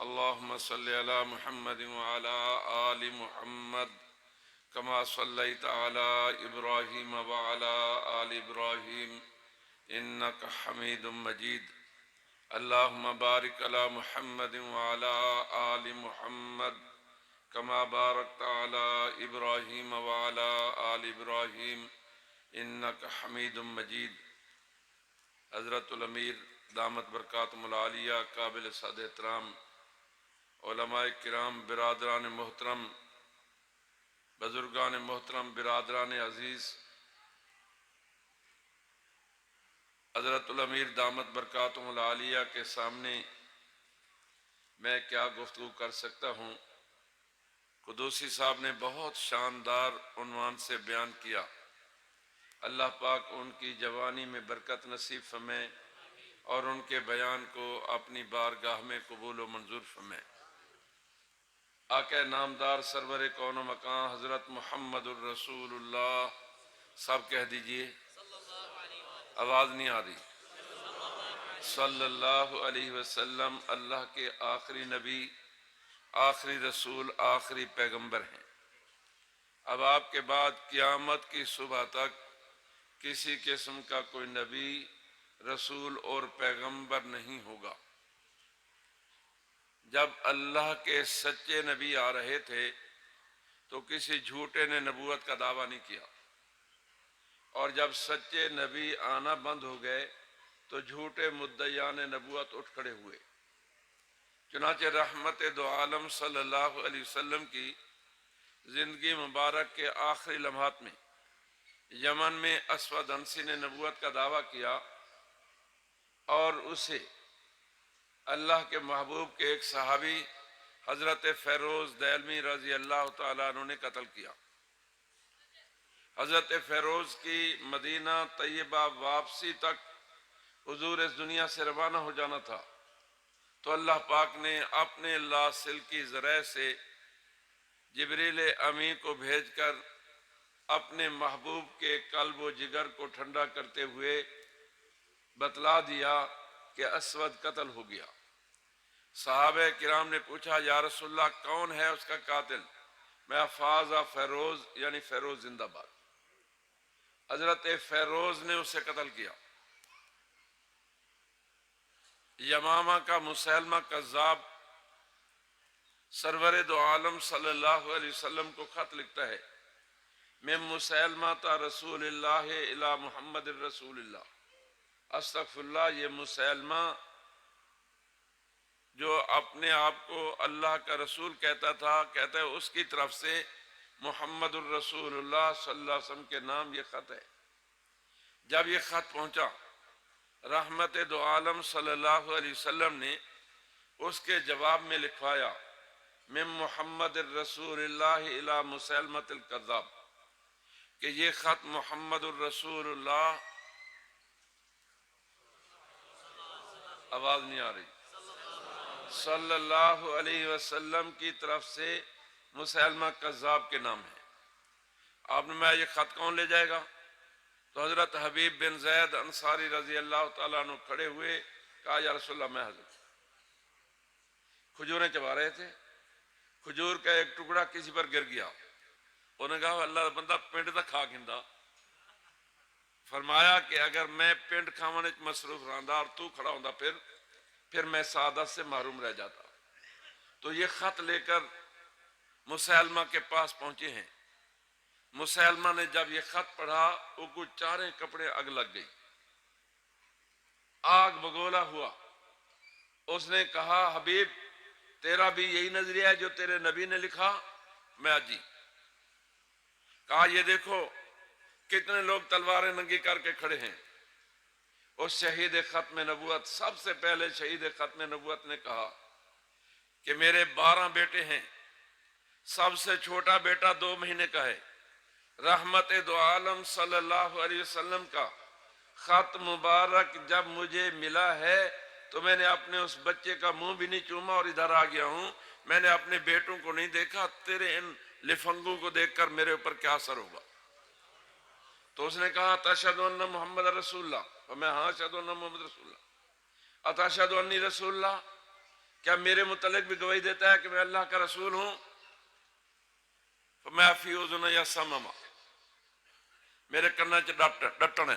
اللهم صل على محمد وعلى آل محمد كما صليت على إبراهيم وعلى آل إبراهيم إنك حميد مجيد. اللهم بارك على محمد وعلى آل محمد كما باركت على إبراهيم وعلى آل إبراهيم إنك حميد مجيد. حضرت الامیر دامت برکاتہم العالیہ قابل صد احترام علماء کرام، برادران محترم، بزرگان محترم، برادران عزیز، حضرت الامیر دامت برکاتہم العالیہ کے سامنے میں کیا گفتگو کر سکتا ہوں؟ قدوسی صاحب نے بہت شاندار عنوان سے بیان کیا. اللہ پاک ان کی جوانی میں برکت نصیب فرمائے اور ان کے بیان کو اپنی بارگاہ میں قبول و منظور فرمائے. آقا نامدار سرور کون و مکان حضرت محمد الرسول اللہ، سب کہہ دیجئے، آواز نہیں آ رہی، صلی اللہ علیہ وسلم اللہ کے آخری نبی، آخری رسول، آخری پیغمبر ہیں. اب آپ کے بعد قیامت کی صبح تک کسی قسم کا کوئی نبی، رسول اور پیغمبر نہیں ہوگا. جب اللہ کے سچے نبی آ رہے تھے تو کسی جھوٹے نے نبوت کا دعویٰ نہیں کیا، اور جب سچے نبی آنا بند ہو گئے تو جھوٹے مدعیان نبوت اٹھ کھڑے ہوئے. چنانچہ رحمت دو عالم صلی اللہ علیہ وسلم کی زندگی مبارک کے آخری لمحات میں یمن میں اسود انسی نے نبوت کا دعویٰ کیا اور اسے اللہ کے محبوب کے ایک صحابی حضرت فیروز دہلوی رضی اللہ تعالیٰ عنہ نے قتل کیا. حضرت فیروز کی مدینہ طیبہ واپسی تک حضور اس دنیا سے روانہ ہو جانا تھا، تو اللہ پاک نے اپنے لاسلکی ذرائع سے جبریل امین کو بھیج کر اپنے محبوب کے قلب و جگر کو ٹھنڈا کرتے ہوئے بتلا دیا کہ اسود قتل ہو گیا. صحابہ کرام نے پوچھا، یا رسول اللہ کون ہے اس کا قاتل؟ میں فاز فیروز، یعنی فیروز زندہ باد. حضرت فیروز نے اسے قتل کیا. یمامہ کا مسیلمہ کذاب سرور دو عالم صلی اللہ علیہ وسلم کو خط لکھتا ہے، میں مسیلمہ تا رسول اللہ الی محمد الرسول اللہ. استغفر اللہ، یہ مسیلمہ جو اپنے آپ کو اللہ کا رسول کہتا تھا، کہتا ہے اس کی طرف سے محمد الرسول اللہ صلی اللہ علیہ وسلم کے نام یہ خط ہے. جب یہ خط پہنچا، رحمت دو عالم صلی اللہ علیہ وسلم نے اس کے جواب میں لکھوایا، من محمد الرسول اللہ الی مسیلمۃ الکذاب، کہ یہ خط محمد الرسول اللہ، آواز نہیں آ رہی، صلی اللہ علیہ وسلم کی طرف سے مسیلمہ کذاب کے نام ہے. آپ نے میں یہ خط کون لے جائے گا؟ تو حضرت حبیب بن زید انصاری رضی اللہ تعالیٰ عنہ کھڑے ہوئے، کہا یا رسول اللہ میں حضرت. کھجوریں چبا رہے تھے، کھجور کا ایک ٹکڑا کسی پر گر گیا، انہوں نے کہا اللہ بندہ پنڈ دا کھا گھندا. فرمایا کہ اگر میں پنڈ کھانے مصروف رہندا اور تو کھڑا ہوندا پھر میں سعادت سے محروم رہ جاتا. تو یہ خط لے کر مسیلمہ کے پاس پہنچے ہیں. مسیلمہ نے جب یہ خط پڑھا، وہ کچھ چارے کپڑے اگ لگ گئی، آگ بگولا ہوا. اس نے کہا حبیب تیرا بھی یہی نظریہ ہے جو تیرے نبی نے لکھا؟ میں اجی. کہا یہ دیکھو کتنے لوگ تلواریں ننگی کر کے کھڑے ہیں. اس شہید ختم نبوت، سب سے پہلے شہید ختم نبوت نے کہا کہ میرے 12 بیٹے ہیں، سب سے چھوٹا بیٹا 2 مہینے کا ہے. رحمت دو عالم صلی اللہ علیہ وسلم کا خط مبارک جب مجھے ملا ہے تو میں نے اپنے اس بچے کا منہ بھی نہیں چوما اور ادھر آ گیا ہوں. میں نے اپنے بیٹوں کو نہیں دیکھا، تیرے ان لفنگوں کو دیکھ کر میرے اوپر کیا اثر ہوگا؟ تو اس نے کہا تشہد ان محمد رسول اللہ، اور میں ہاں اشہد ان محمد رسول اللہ. اتشہد انی رسول اللہ، کیا میرے متعلق بھی گواہی دیتا ہے کہ میں اللہ کا رسول ہوں؟ فَمَا فِي أُذُنَيَّ سَمَّ، میرے کنا چ ڈٹن ہے،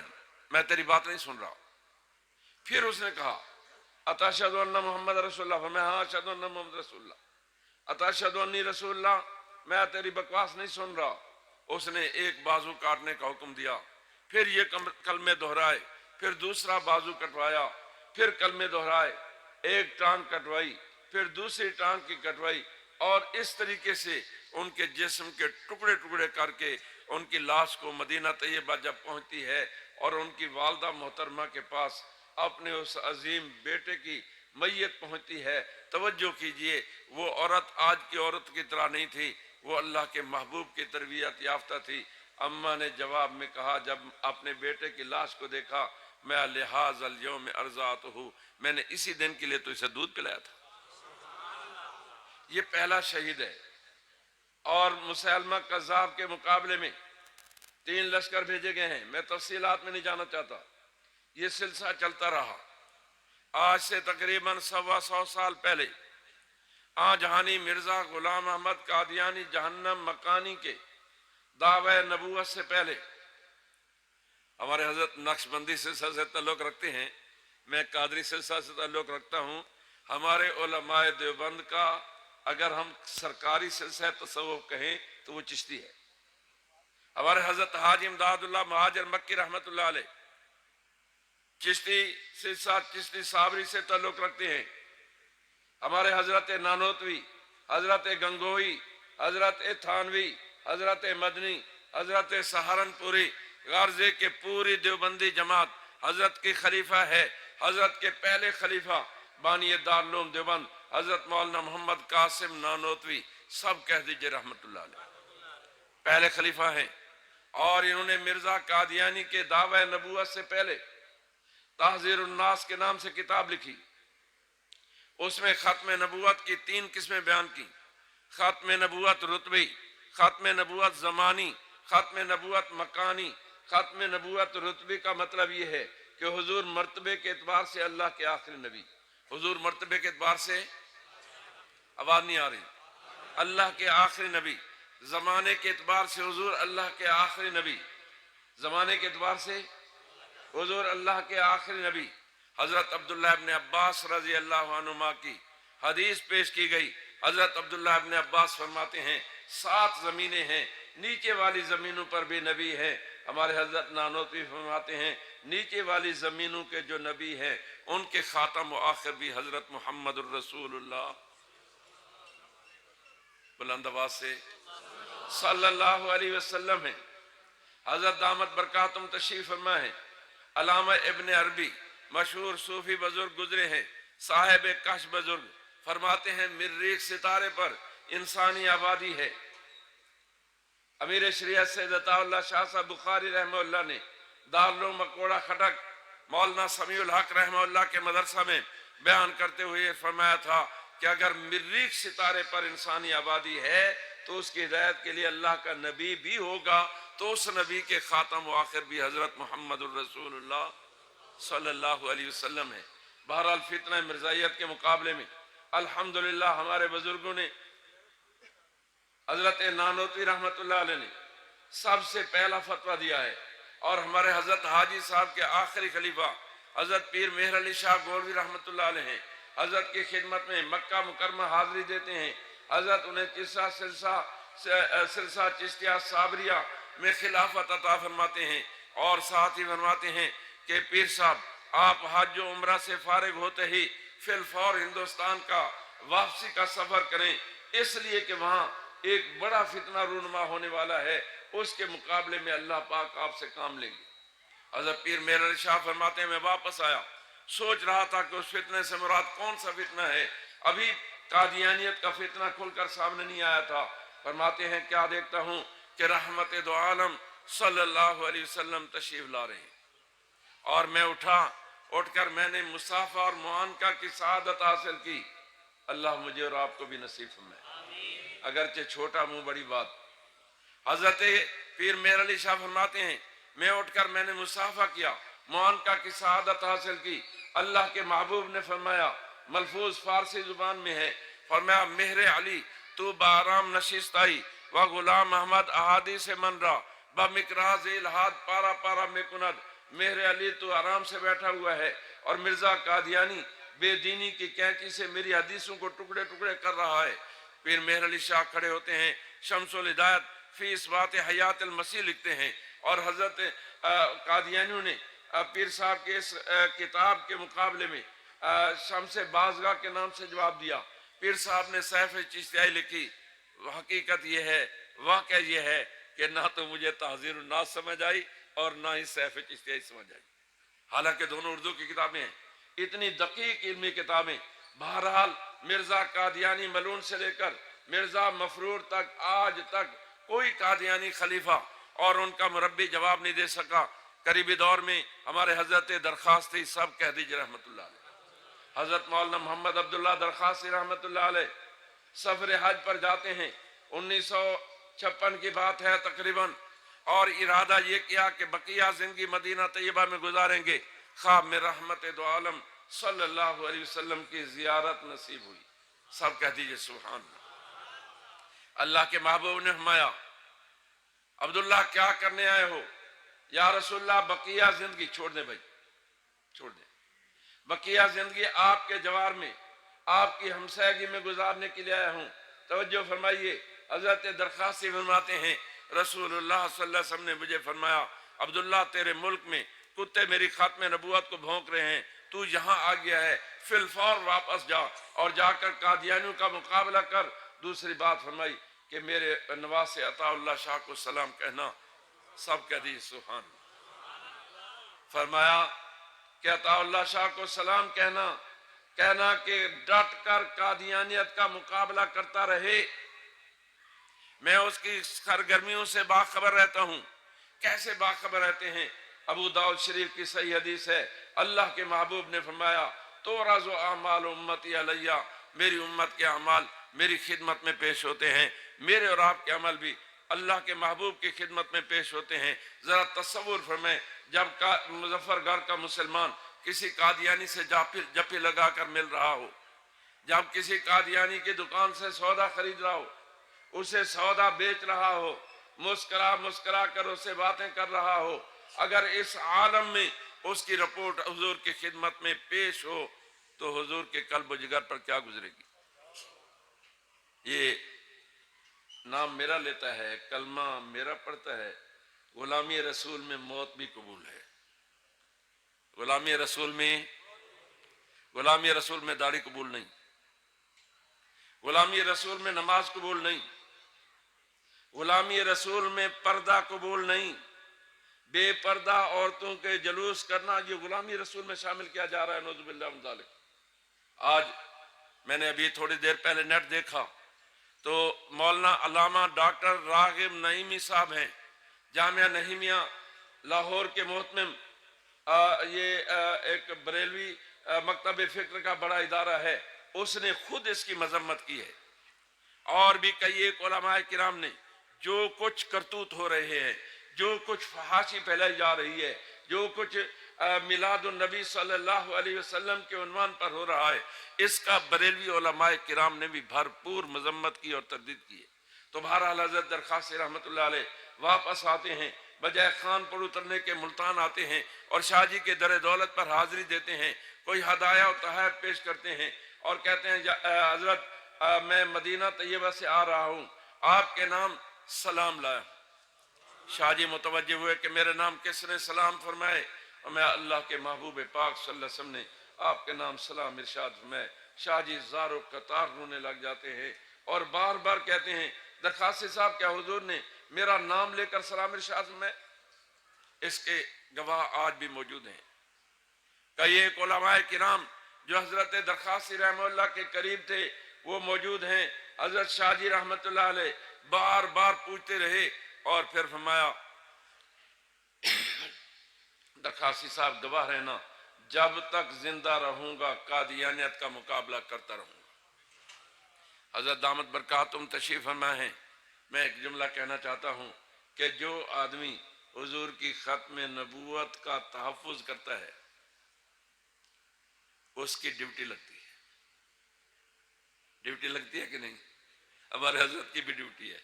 میں تیری بات نہیں سن رہا۔ پھر اس نے کہا اتشہد ان محمد رسول اللہ، میں ہاں اشہد ان محمد رسول اللہ۔ اتشہد انی رسول اللہ، میں تیری بکواس نہیں سن رہا۔ اس نے ایک بازو کاٹنے کا حکم دیا، پھر یہ کلمے دہرائے، پھر دوسرا بازو کٹوایا، پھر کلمے دہرائے، ایک ٹانگ کٹوائی، پھر دوسری ٹانگ کی کٹوائی، اور اس طریقے سے ان کے جسم کے ٹکڑے ٹکڑے کر کے ان کی لاش کو مدینہ طیبہ جب پہنچتی ہے اور ان کی والدہ محترمہ کے پاس اپنے اس عظیم بیٹے کی میت پہنچتی ہے، توجہ کیجئے، وہ عورت آج کی عورت کی طرح نہیں تھی، وہ اللہ کے محبوب کی تربیت یافتہ تھی۔ اماں نے جواب میں کہا جب اپنے بیٹے کی لاش کو دیکھا، میں لحاظ الیوم ارضعتہ، میں نے اسی دن کے لیے تو اسے دودھ پلایا تھا۔ یہ پہلا شہید ہے۔ اور مسیلمہ کذاب کے مقابلے میں 3 لشکر بھیجے گئے ہیں، میں تفصیلات میں نہیں جانا چاہتا۔ یہ سلسلہ چلتا رہا۔ آج سے تقریباً 125 سال پہلے جہانی مرزا غلام احمد قادیانی جہنم مکانی کے دعوی نبوت سے پہلے، ہمارے حضرت نقشبندی سلسلہ سے تعلق رکھتے ہیں، میں قادری سلسلہ سے تعلق رکھتا ہوں۔ ہمارے علماء دیوبند کا اگر ہم سرکاری سلسلہ تصوف کہیں تو وہ چشتی ہے۔ ہمارے حضرت حاجی امداد اللہ مہاجر مکی رحمت اللہ علیہ چشتی سلسلہ چشتی صابری سے تعلق رکھتے ہیں۔ ہمارے حضرت نانوتوی، حضرت گنگوئی، حضرت تھانوی، حضرت مدنی، حضرت سہارنپوری، غرضے کے پوری دیوبندی جماعت حضرت کی خلیفہ ہے۔ حضرت کے پہلے خلیفہ بانی دارالعلوم دیوبند حضرت مولانا محمد قاسم نانوتوی، سب کہہ دیجئے رحمت اللہ علیہ، پہلے خلیفہ ہیں۔ اور انہوں نے مرزا قادیانی کے دعوی نبوت سے پہلے تحذیر الناس کے نام سے کتاب لکھی، اس میں ختم نبوت کی 3 قسمیں بیان کی: ختم نبوت رتبی، ختم نبوت زمانی، ختم نبوت مکانی۔ ختم نبوت رتبی کا مطلب یہ ہے کہ حضور مرتبے کے اعتبار سے اللہ کے آخری نبی، حضور مرتبے کے اعتبار سے، آواز نہیں آ رہی، اللہ کے آخری نبی۔ زمانے کے اعتبار سے حضور اللہ کے آخری نبی، زمانے کے اعتبار سے حضور اللہ کے آخری نبی۔ حضرت عبداللہ ابن عباس رضی اللہ عنہما کی حدیث پیش کی گئی۔ حضرت عبداللہ ابن عباس فرماتے ہیں 7 زمینیں ہیں، نیچے والی زمینوں پر بھی نبی ہیں۔ ہمارے حضرت نانوتوی فرماتے ہیں نیچے والی زمینوں کے جو نبی ہیں ان کے خاتم و آخر بھی حضرت محمد الرسول اللہ بلند آواز سے صلی اللہ علیہ وسلم ہیں۔ حضرت دامت برکاتہم تشریف فرما ہے۔ علامہ ابن عربی مشہور صوفی بزرگ گزرے ہیں، صاحب کشف بزرگ فرماتے ہیں مریخ ستارے پر انسانی آبادی ہے۔ امیر شریعت سید عطا اللہ شاہ صاحب بخاری رحمہ اللہ نے دارالعلوم مکوڑا خٹک مولانا سمیع الحق رحمہ اللہ کے مدرسہ میں بیان کرتے ہوئے فرمایا تھا کہ اگر مریخ ستارے پر انسانی آبادی ہے تو اس کی ہدایت کے لیے اللہ کا نبی بھی ہوگا، تو اس نبی کے خاتم و آخر بھی حضرت محمد الرسول اللہ صلی اللہ علیہ وسلم ہے۔ بہرحال فتنہ مرزائیت کے مقابلے میں الحمدللہ ہمارے بزرگوں نے، حضرت نانوتوی رحمت اللہ علیہ نے سب سے پہلا فتویٰ دیا ہے، اور ہمارے حضرت حاجی صاحب کے آخری خلیفہ حضرت پیر مہر علی شاہ گولوی رحمت اللہ علیہ ہیں، حضرت کی خدمت میں مکہ مکرمہ حاضری دیتے ہیں۔ حضرت انہیں سلسلہ چشتیہ صابریہ میں خلافت عطا فرماتے ہیں، اور ساتھ ہی فرماتے ہیں کہ پیر صاحب آپ حج و عمرہ سے فارغ ہوتے ہی فی الفور ہندوستان کا واپسی کا سفر کریں، اس لیے کہ وہاں ایک بڑا فتنہ رونما ہونے والا ہے، اس کے مقابلے میں اللہ پاک آپ سے کام لیں گے۔ حضرت پیر مہر علی شاہ فرماتے ہیں میں واپس آیا، سوچ رہا تھا کہ اس فتنے سے مراد کون سا فتنہ ہے، ابھی قادیانیت کا فتنہ کھل کر سامنے نہیں آیا تھا۔ فرماتے ہیں کیا دیکھتا ہوں کہ رحمت دو عالم صلی اللہ علیہ وسلم تشریف لا رہے ہیں، اور میں اٹھ کر میں نے مصافحہ اور معانقہ کی سعادت حاصل کی۔ اللہ مجھے اور آپ کو بھی نصیب فرمائے، اگرچہ چھوٹا منہ بڑی بات۔ حضرت پیر مہر علی شاہ فرماتے ہیں میں اٹھ کر میں نے مصافحہ کیا، معانقہ کی سعادت حاصل کی۔ اللہ کے محبوب نے فرمایا ملفوظ فارسی زبان میں ہے، فرمایا مہر علی تو بارام نشستائی و غلام احمد احادیث من را بمکراز الہاد پارا پارا میں کند، مہر علی تو آرام سے بیٹھا ہوا ہے اور مرزا قادیانی بے دینی کی کینچی سے میری حدیثوں کو ٹکڑے ٹکڑے کر رہا ہے۔ پھر مہر علی شاہ کھڑے ہوتے ہیں، شمس الہدایت فی اثبات حیات المسیح لکھتے ہیں، اور حضرت قادیانیوں نے پیر صاحب کے اس کتاب کے مقابلے میں شمس بازگاہ کے نام سے جواب دیا۔ پیر صاحب نے سیف چشتیائی لکھی۔ حقیقت یہ ہے، واقعہ یہ ہے کہ نہ تو مجھے تحذیر الناس سمجھ آئی اور نہ ہی سیف چشتیائی سمجھ آئی، حالانکہ دونوں اردو کی کتابیں ہیں، اتنی دقیق علمی کتابیں۔ بہرحال مرزا قادیانی ملون سے لے کر مرزا مفرور تک آج تک کوئی قادیانی خلیفہ اور ان کا مربی جواب نہیں دے سکا۔ قریبی دور میں ہمارے حضرت درخواست تھی، سب کہہ دیجئے رحمت اللہ علیہ، حضرت مولانا محمد عبداللہ درخواستی رحمت اللہ علیہ سفر حج پر جاتے ہیں، 1956 کی بات ہے تقریباً، اور ارادہ یہ کیا کہ بقیہ زندگی مدینہ طیبہ میں گزاریں گے۔ خواب میں رحمت دو عالم صلی اللہ علیہ وسلم کی زیارت نصیب ہوئی، سب کہہ دیجئے سبحان اللہ۔ اللہ کے محبوب نے فرمایا عبداللہ کیا کرنے آئے ہو؟ یا رسول اللہ بقیہ زندگی چھوڑ دیں، بھائی چھوڑ دیں، بقیہ زندگی آپ کے جوار میں آپ کی ہمسایگی میں گزارنے کے لیے آیا ہوں۔ توجہ فرمائیے، حضرت درخواستی فرماتے ہیں رسول اللہ صلی اللہ علیہ وسلم نے مجھے فرمایا عبداللہ تیرے ملک میں کتے میری ختم نبوت کو بھونک رہے ہیں، تو یہاں آ گیا ہے، فی الفور واپس جا اور جا کر قادیانیوں کا مقابلہ کر۔ دوسری بات فرمائی کہ میرے نواز سے عطا اللہ شاہ کو سلام کہنا، سب کہہ دیجیے سبحان اللہ۔ فرمایا کہ عطا اللہ شاہ کو سلام کہنا کہ ڈٹ کر قادیانیت کا مقابلہ کرتا رہے، میں اس کی سرگرمیوں سے باخبر رہتا ہوں۔ کیسے باخبر رہتے ہیں؟ ابو داؤد شریف کی صحیح حدیث ہے، اللہ کے محبوب نے فرمایا تورز اعمال امتی علیہ، میری امت کے اعمال میری خدمت میں پیش ہوتے ہیں، میرے اور آپ کے عمل بھی اللہ کے محبوب کی خدمت میں پیش ہوتے ہیں۔ ذرا تصور فرمائیں، جب مظفر گڑھ کا مسلمان کسی قادیانی سے جپی لگا کر مل رہا ہو، جب کسی قادیانی کی دکان سے سودا خرید رہا ہو، اسے سودا بیچ رہا ہو، مسکرا کر اسے باتیں کر رہا ہو، اگر اس عالم میں اس کی رپورٹ حضور کی خدمت میں پیش ہو تو حضور کے قلب و جگر پر کیا گزرے گی؟ یہ نام میرا لیتا ہے، کلمہ میرا پڑھتا ہے، غلامی رسول میں موت بھی قبول ہے۔ غلامی رسول میں داڑھی قبول نہیں، غلامی رسول میں نماز قبول نہیں، غلامی رسول میں پردہ قبول نہیں، بے پردہ عورتوں کے جلوس کرنا یہ غلامی رسول میں شامل کیا جا رہا ہے، نعوذ باللہ من ذالک۔ آج میں نے ابھی تھوڑی دیر پہلے نیٹ دیکھا تو مولانا علامہ ڈاکٹر راغب نعیمی صاحب ہیں، جامعہ نعیمیہ لاہور کے محتمم، یہ ایک بریلوی مکتب فکر کا بڑا ادارہ ہے، اس نے خود اس کی مذمت کی ہے، اور بھی کئی ایک علماء کرام نے۔ جو کچھ کرتوت ہو رہے ہیں، جو کچھ فحاشی پھیلائی جا رہی ہے، جو کچھ میلاد النبی صلی اللہ علیہ وسلم کے عنوان پر ہو رہا ہے، اس کا بریلوی علماء کرام نے بھی بھرپور مذمت کی اور تردید کی ہے۔ تو بہرحال حضرت درخواستی رحمت اللہ علیہ واپس آتے ہیں، بجائے خان پر اترنے کے ملتان آتے ہیں اور شاہ جی کے در دولت پر حاضری دیتے ہیں، کوئی ہدایہ و تحائف پیش کرتے ہیں اور کہتے ہیں حضرت میں مدینہ طیبہ سے آ رہا ہوں، آپ کے نام سلام لایا۔ شاہ جی متوجہ ہوئے کہ میرے نام کس نے سلام فرمائے، اور میں اللہ کے محبوب پاک صلی اللہ علیہ وسلم نے آپ کے نام سلام ارشاد فرمائے۔ شاہ جی زار و قطار رونے لگ جاتے ہیں اور بار بار کہتے ہیں درخواستی صاحب کیا حضور نے میرا نام لے کر سلام ارشاد فرمائے؟ اس کے گواہ آج بھی موجود ہیں۔ کئی ایک علماء کرام جو حضرت درخواستی رحمہ اللہ کے قریب تھے وہ موجود ہیں۔ حضرت شاہ جی رحمت اللہ علیہ بار بار پوچھتے رہے اور پھر فرمایا درخواستی صاحب گواہ رہنا، جب تک زندہ رہوں گا قادیانیت کا مقابلہ کرتا رہوں گا۔ حضرت دامت برکاتہم تشریف فرما ہیں۔ میں ایک جملہ کہنا چاہتا ہوں کہ جو آدمی حضور کی ختم نبوت کا تحفظ کرتا ہے اس کی ڈیوٹی لگتی ہے۔ ڈیوٹی لگتی ہے کہ نہیں؟ ہمارے حضرت کی بھی ڈیوٹی ہے.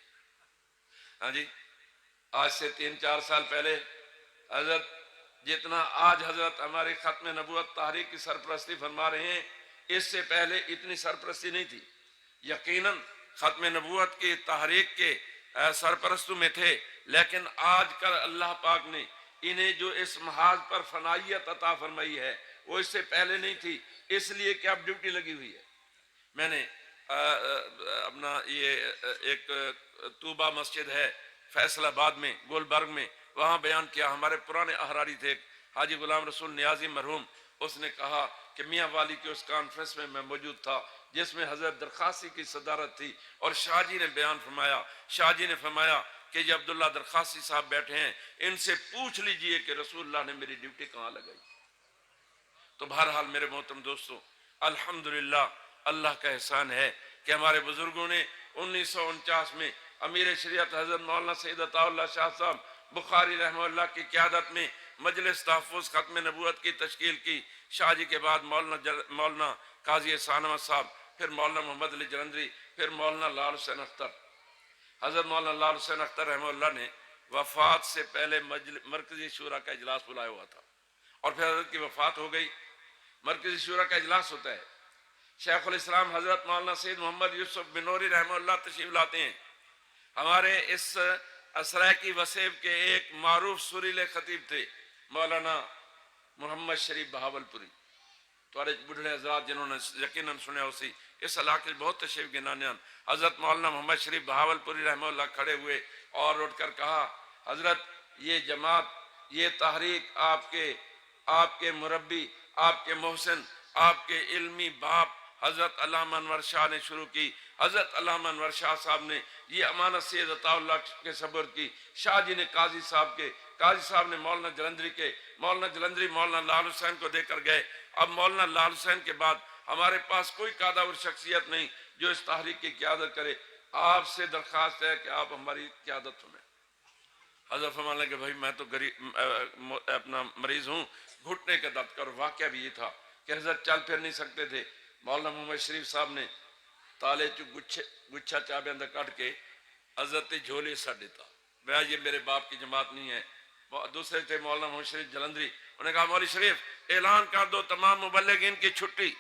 ہاں جی، آج سے 3-4 سال پہلے حضرت جتنا آج حضرت ہماری ختم نبوت تحریک کی سرپرستی فرما رہے ہیں، اس سے پہلے اتنی سرپرستی نہیں تھی. یقیناً ختم نبوت کی تحریک کے سرپرستوں میں تھے، لیکن آج کل اللہ پاک نے انہیں جو اس محاذ پر فنائیت عطا فرمائی ہے وہ اس سے پہلے نہیں تھی، اس لیے کہ اب ڈیوٹی لگی ہوئی ہے. میں نے اپنا یہ ایک طوبہ مسجد ہے فیصل آباد میں گلبرگ میں، وہاں بیان کیا. ہمارے پرانے احراری تھے حاجی غلام رسول نیازی مرحوم، اس نے کہا کہ میاں والی کی اس کانفرنس میں موجود تھا جس میں حضرت درخاسی کی صدارت تھی، اور شاہ جی نے بیان فرمایا. شاہ جی نے فرمایا کہ یہ عبداللہ درخاسی صاحب بیٹھے ہیں، ان سے پوچھ لیجئے کہ رسول اللہ نے میری ڈیوٹی کہاں لگائی. تو بہرحال میرے محترم دوستو، الحمدللہ اللہ کا احسان ہے کہ ہمارے بزرگوں نے 1949 میں امیر شریعت حضرت مولانا سید عطا اللہ شاہ صاحب بخاری رحمہ اللہ کی قیادت میں مجلس تحفظ ختم نبوت کی تشکیل کی. شاہ جی کے بعد مولانا قاضی احسان احمد صاحب، پھر مولانا محمد علی جلندری، پھر مولانا لال حسین اختر. حضرت مولانا لال حسین اختر رحمہ اللہ نے وفات سے پہلے مرکزی شورا کا اجلاس بلایا ہوا تھا، اور پھر حضرت کی وفات ہو گئی. مرکزی شورا کا اجلاس ہوتا ہے، شیخ الاسلام حضرت مولانا سید محمد یوسف بنوری رحمہ اللہ تشریف لاتے ہیں. ہمارے اس اسرائیکی وسیب کے ایک معروف سریلے خطیب تھے مولانا محمد شریف بہاول پوری. تھوڑے بڑھڑے حضرات جنہوں نے یقیناً سنے اسی اس علاقے بہت تشریف گنانیان. حضرت مولانا محمد شریف بہاول پوری رحمہ اللہ کھڑے ہوئے اور اٹھ کر کہا، حضرت یہ جماعت، یہ تحریک آپ کے مربی، آپ کے محسن، آپ کے علمی باپ حضرت علامہ انور شاہ نے شروع کی. حضرت علامہ انور شاہ صاحب نے یہ امانت سید عطا اللہ کے صبر کی. شاہ جی نے قاضی صاحب نے مولانا جلندری کے، مولانا جلندری مولانا لال حسین کو دے کر گئے. اب مولانا لال حسین کے بعد ہمارے پاس کوئی قادر شخصیت نہیں جو اس تحریک کی قیادت کرے. آپ سے درخواست ہے کہ آپ ہماری قیادت سنیں. حضرت فرمانے لگے بھائی میں تو اپنا مریض ہوں، گھٹنے کا درد کر. واقعہ بھی یہ تھا کہ حضرت چل پھر نہیں سکتے تھے. مولانا محمد شریف صاحب نے تالے چو گچھا چابے اندر کٹ کے حضرت جھولے سا دیتا. میں یہ میرے باپ کی جماعت نہیں ہے. دوسرے تھے مولانا محمد شریف جلندری، انہوں نے کہا مولوی شریف اعلان کر دو تمام مبلغین کی چھٹی،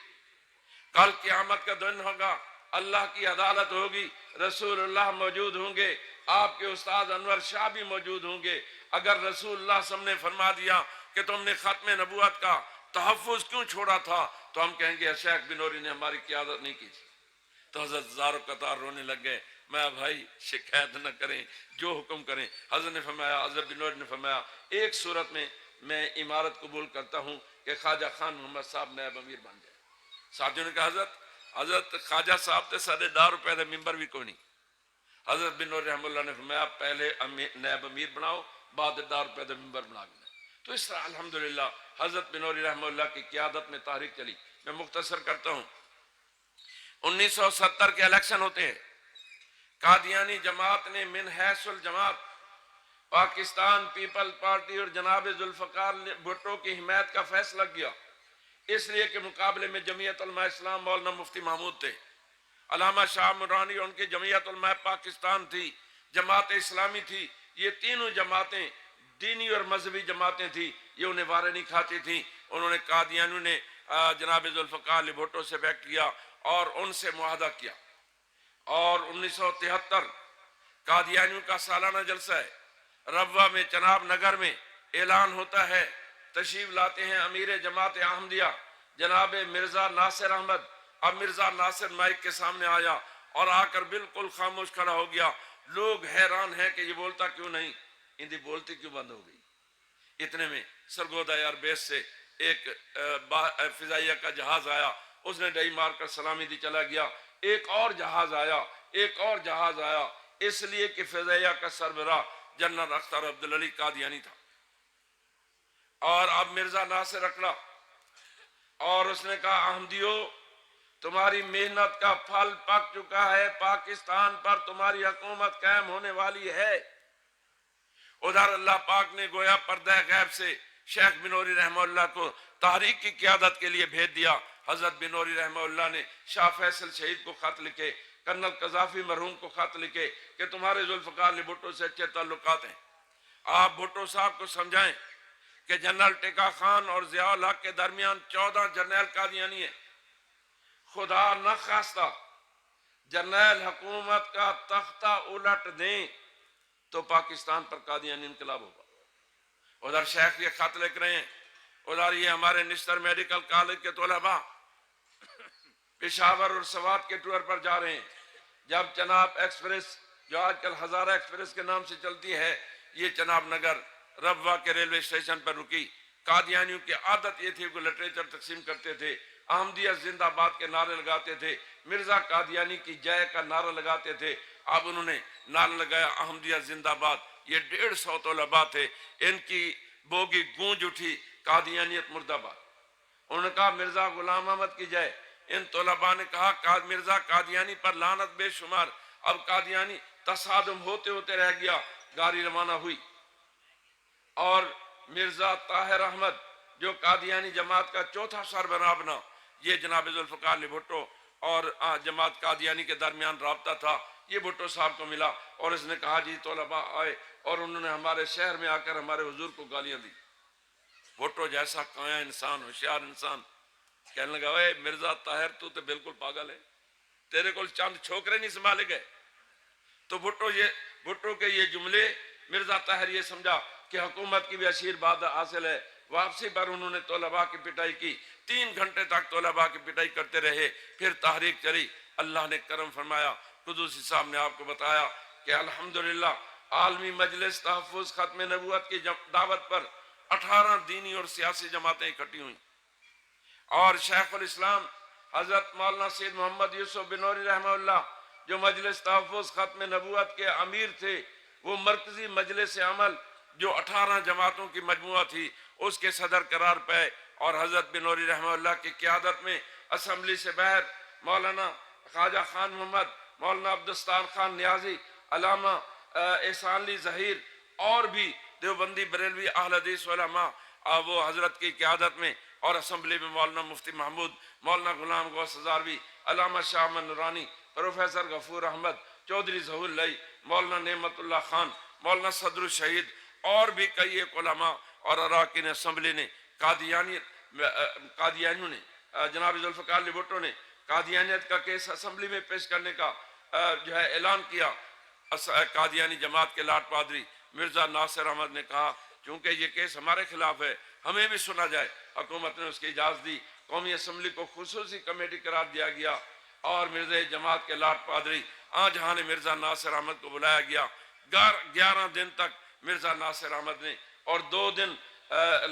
کل قیامت کا دن ہوگا، اللہ کی عدالت ہوگی، رسول اللہ موجود ہوں گے، آپ کے استاد انور شاہ بھی موجود ہوں گے. اگر رسول اللہ صلی اللہ علیہ وسلم نے فرما دیا کہ تم نے ختم نبوت کا تحفظ کیوں چھوڑا تھا، تو ہم کہیں گے شیخ بنوری نے ہماری قیادت نہیں کی. تو حضرت زار و قطار رونے لگ گئے. میں بھائی شکایت نہ کریں، جو حکم کریں. حضرت نے فرمایا، حضرت بنوری نے فرمایا ایک صورت میں امارت قبول کرتا ہوں کہ خواجہ خان محمد صاحب نائب امیر بن جائے. ساتھیوں نے کہا حضرت خواجہ صاحب تے ₹1.5 دے ممبر بھی کوئی نہیں. حضرت بنوری رحمہ اللہ نے فرمایا پہلے نائب امیر بناؤ، بعد ₹1.5 دے ممبر بنا کے. تو اس طرح الحمدللہ حضرت بنوری رحمہ اللہ کی قیادت میں تحریک چلی. میں مختصر کرتا ہوں. 1970 کے الیکشن ہوتے ہیں. قادیانی جماعت نے من حیث الجماعت پاکستان پیپل پارٹی اور جناب ذوالفقار بھٹو کی حمایت کا فیصلہ کیا، اس لیے کہ مقابلے میں جمعیت علماء اسلام مولانا مفتی محمود تھے، علامہ شاہ مرانی اور ان کی جمعیت علماء پاکستان تھی، جماعت اسلامی تھی. یہ تینوں جماعتیں دینی اور مذہبی جماعتیں تھیں، یہ انہیں وارے نہیں کھاتی تھیں. انہوں نے قادیانیوں نے جناب ذوالفقار بھٹو سے بیعت کیا اور ان سے معاہدہ کیا. اور 1973 قادیانیوں کا سالانہ جلسہ ہے ربوہ میں، چناب نگر میں. اعلان ہوتا ہے، تشریف لاتے ہیں امیر جماعت احمدیہ جناب مرزا ناصر احمد. اب مرزا ناصر مائک کے سامنے آیا اور آ کر بالکل خاموش کھڑا ہو گیا. لوگ حیران ہیں کہ یہ بولتا کیوں نہیں، اندھی بولتی کیوں بند ہو گئی. اتنے میں سرگودا ایئر بیس سے ایک فضائیہ کا جہاز آیا، اس نے ڈئی مار کر سلامی دی چلا گیا. ایک اور جہاز آیا، اس لیے کہ فضائیہ کا سربراہ جنرل اختر عبدالعلی قادیانی تھا. اور اب مرزا ناصر اکڑا اور اس نے کہا احمدیو تمہاری محنت کا پھل پک چکا ہے، پاکستان پر تمہاری حکومت قائم ہونے والی ہے. ادھر اللہ پاک نے گویا پردہ غیب سے شیخ بنوری رحمہ اللہ کو تحریک کی قیادت کے لیے بھیج دیا. حضرت بنوری رحمہ اللہ نے شاہ فیصل شہید کو خط لکھے، کرنل قذافی مرحوم کو خط لکھے کہ تمہارے ذوالفقار علی بھٹو سے اچھے تعلقات ہیں، آپ بھٹو صاحب کو سمجھائیں کہ جنرل ٹیکا خان اور ضیاء الحق کے درمیان 14 جرنیل قادیانی ہیں، خدا نہ خواستہ جرنیل حکومت کا تختہ الٹ دیں تو پاکستان پر قادیانی انقلاب ہوگا۔ ادھر شیخ یہ خط لکھ رہے ہیں، ادھر یہ ہمارے نشتر میڈیکل کالج کے طلباء پشاور اور سوات کے ٹور پر جا رہے ہیں۔ جب چناب ایکسپریس جو آج کل ہزارہ ایکسپریس کے نام سے چلتی ہے، یہ چناب نگر ربوہ کے ریلوے اسٹیشن پر رکی، قادیانیوں کی عادت یہ تھی کہ لٹریچر تقسیم کرتے تھے، احمدیت زندہ باد کے نعرے لگاتے تھے، مرزا قادیانی کی جے کا نعرہ لگاتے تھے۔ اب انہوں نے نعرہ لگایا احمدیت زندہ باد، یہ 150 طلباء تھے، ان کی بوگی گونج اٹھی قادیانیت مردہ باد۔ انہوں نے کہا مرزا غلام احمد کی جائے، ان طلباء نے کہا مرزا قادیانی پر لعنت بے شمار۔ اب قادیانی تصادم ہوتے ہوتے رہ گیا، گاڑی روانہ ہوئی اور مرزا طاہر احمد جو قادیانی جماعت کا چوتھا سربراہ بنا، یہ جناب ذوالفقار علی بھٹو اور جماعت قادیانی کے درمیان رابطہ تھا، یہ بھٹو صاحب کو ملا اور اس نے کہا جی طلباء آئے اور انہوں نے ہمارے شہر میں آ کر ہمارے حضور کو گالیاں دی۔ بھٹو جیسا کایا انسان، ہوشیار انسان، کہنے لگا اے مرزا طاہر تو بالکل پاگل ہے، تیرے کو چند چھوکرے نہیں سنبھالے گئے۔ تو بھٹو کے یہ جملے مرزا طاہر یہ سمجھا کہ حکومت کی بھی اشیر بات حاصل ہے۔ واپسی پر انہوں نے طلباء کی پٹائی کی، 3 گھنٹے تک طلباء کی پٹائی کرتے رہے، پھر تحریک چلی۔ اللہ نے کرم فرمایا، قدوسی صاحب نے آپ کو بتایا کہ الحمدللہ عالمی مجلس تحفظ ختم نبوت کی دعوت پر 18 دینی اور سیاسی جماعتیں اکٹھی ہوئیں، اور شیخ الاسلام حضرت مولانا سید محمد یوسف بنوری رحمہ اللہ جو مجلس تحفظ ختم نبوت کے امیر تھے، وہ مرکزی مجلس عمل جو 18 جماعتوں کی مجموعہ تھی اس کے صدر قرار پائے، اور حضرت بنوری رحمہ اللہ کی قیادت میں اسمبلی سے باہر مولانا خواجہ خان محمد، مولانا عبدالستار خان نیازی، علامہ احسان علی ظہیر اور بھی دیوبندی بریلوی اہل حدیث علماء وہ حضرت کی قیادت میں، اور اسمبلی میں مولانا مفتی محمود، مولانا غلام غوث ہزاروی، علامہ شاہ احمد نورانی، پروفیسر غفور احمد، چودھری ظہور لئی، مولانا نعمت اللہ خان، مولانا صدر الشہید اور بھی کئی ایک علماء اور اراکین اسمبلی نے قادیانیوں نے جناب ذوالفقار علی بھٹو نے قادیانیت کا کیس اسمبلی میں پیش کرنے کا جو ہے اعلان کیا۔ قادیانی جماعت کے لاٹ پادری مرزا ناصر احمد نے کہا چونکہ یہ کیس ہمارے خلاف ہے ہمیں بھی سنا جائے، حکومت نے اس کی اجازت دی، قومی اسمبلی کو خصوصی کمیٹی قرار دیا گیا اور مرزا جماعت کے لاٹ پادری جہاں مرزا ناصر احمد کو بلایا گیا۔ 11 دن تک مرزا ناصر احمد نے اور 2 دن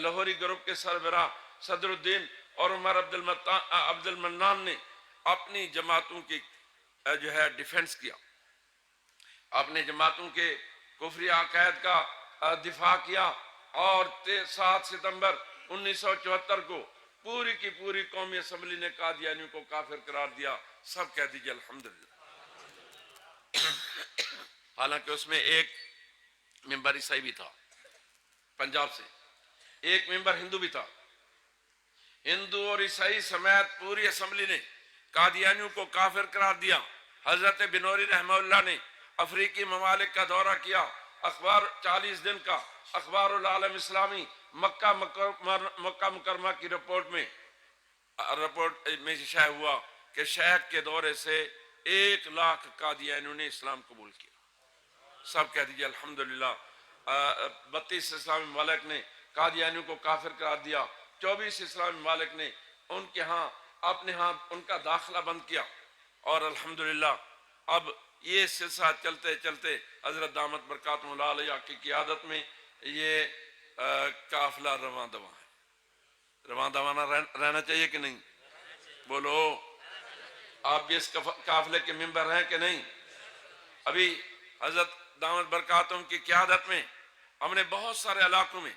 لاہوری گروپ کے سربراہ صدر الدین اور عمر عبد المنان نے اپنی جماعتوں کی جو ہے ڈیفنس کیا، اپنے جماعتوں کے کفری عقائد کا دفاع کیا، اور 7 ستمبر 1974 کو پوری کی پوری قومی اسمبلی نے قادیانیوں کو کافر قرار دیا۔ سب کہہ دیجئے الحمدللہ۔ حالانکہ اس میں ایک ممبر عیسائی بھی تھا پنجاب سے، ایک ممبر ہندو بھی تھا۔ ہندو اور عیسائی سمیت پوری اسمبلی نے قادیانیوں کو کافر قرار دیا۔ حضرت بنوری رحمہ اللہ نے افریقی ممالک کا دورہ کیا، اخبار 40 دن کا اخبار العالم اسلامی مکہ مکرمہ کی رپورٹ میں شائع ہوا کہ شیخ کے دورے سے 1 لاکھ قادیانیوں نے اسلام قبول کیا۔ سب کہہ دیجئے الحمدللہ۔ 32 اسلامی ممالک نے قادیانیوں کو کافر قرار دیا، 24 اسلامی ممالک نے ان کے ہاں اپنے ہاں ان کا داخلہ بند کیا، اور الحمدللہ اب یہ سلسلہ چلتے چلتے حضرت دامت برکاتہ اللہ علیہ کی قیادت میں یہ قافلہ رواں دواں ہے۔ رواں دواں رہنا چاہیے کہ نہیں؟ بولو، آپ بھی اس قافلے کے ممبر ہیں کہ نہیں؟ ابھی حضرت دامت برکاتہ کی قیادت میں ہم نے بہت سارے علاقوں میں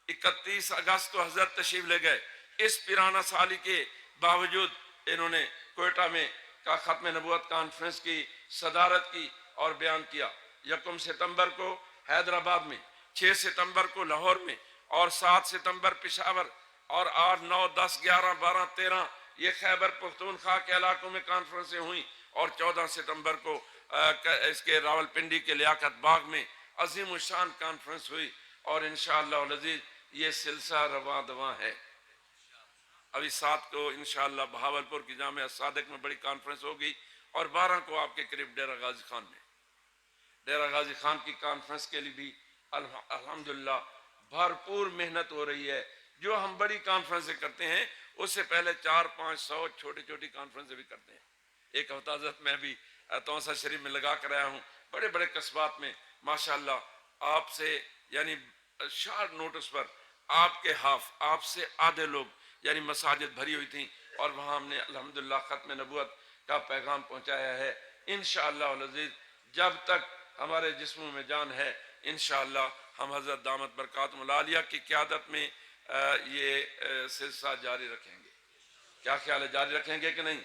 31 اگست کو حضرت تشریف لے گئے۔ اس پیرانہ سالی کے باوجود انہوں نے کوئٹہ میں کا ختم نبوت کانفرنس کی صدارت کی اور بیان کیا۔ 1 ستمبر کو حیدرآباد میں، 6 ستمبر کو لاہور میں، اور 7 ستمبر پشاور، اور 8 9 10 11 12 13 یہ خیبر پختونخوا کے علاقوں میں کانفرنسیں ہوئیں اور 14 ستمبر کو اس کے راولپنڈی کے لیاقت باغ میں عظیم الشان کانفرنس ہوئی، اور انشاءاللہ العزیز یہ سلسلہ رواں دواں ہے۔ ابھی 7 کو انشاءاللہ بہاولپور کی جامعہ صادق میں بڑی کانفرنس ہوگی، اور 12 کو آپ کے قریب ڈیرہ غازی خان میں، ڈیرہ غازی خان کی کانفرنس کے لیے بھی الحمدللہ بھرپور محنت ہو رہی ہے۔ جو ہم بڑی کانفرنسیں کرتے ہیں اس سے پہلے 400-500 چھوٹی چھوٹی کانفرنسیں بھی کرتے ہیں۔ ایک ہفتہ حضرت میں بھی توسہ شریف میں لگا کر آیا ہوں، بڑے بڑے قصبات میں ماشاءاللہ آپ سے یعنی شارٹ نوٹس پر آپ کے آپ سے آدھے لوگ یعنی مساجد بھری ہوئی تھیں، اور وہاں ہم نے الحمدللہ ختم نبوت کا پیغام پہنچایا ہے۔ انشاءاللہ العزیز جب تک ہمارے جسموں میں جان ہے انشاءاللہ ہم حضرت دامت برکاتہم العالیہ کی قیادت میں یہ سلسلہ جاری رکھیں گے۔ کیا خیال ہے، جاری رکھیں گے کہ نہیں؟